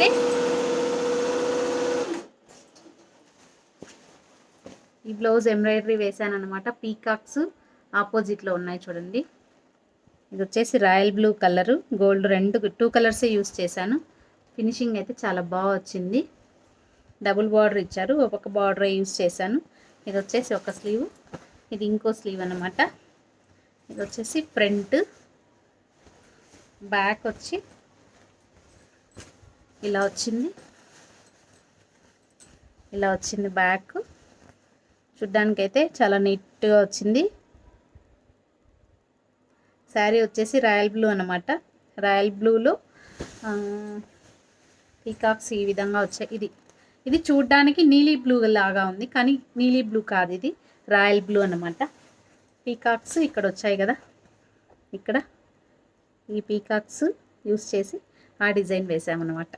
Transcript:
అయితే ఈ blouse embroidery వేసాను అనమాట. పీకాక్స్ ఆపోజిట్లో ఉన్నాయి చూడండి. ఇది వచ్చేసి రాయల్ బ్లూ కలరు, గోల్డ్ 2 కలర్సే యూస్ చేశాను. ఫినిషింగ్ అయితే చాలా బాగా వచ్చింది. డబుల్ బార్డర్ ఇచ్చారు, ఒక బార్డర్ యూస్ చేశాను. ఇది వచ్చేసి ఒక స్లీవ్, ఇది ఇంకో స్లీవ్ అనమాట. ఇది వచ్చేసి ఫ్రంట్, బ్యాక్ వచ్చి ఇలా వచ్చింది. ఇలా వచ్చింది బ్యాక్. చూడ్డానికైతే చాలా నీట్గా వచ్చింది. శారీ వచ్చేసి రాయల్ బ్లూ అనమాట. రాయల్ బ్లూలో పీకాక్స్ ఈ విధంగా వచ్చాయి. ఇది చూడ్డానికి నీలీ బ్లూ లాగా ఉంది, కానీ నీలీ బ్లూ కాదు, ఇది రాయల్ బ్లూ అనమాట. పీకాక్స్ ఇక్కడ వచ్చాయి కదా, ఇక్కడ ఈ పీకాక్స్ యూస్ చేసి ఆ డిజైన్ వేసామన్నమాట.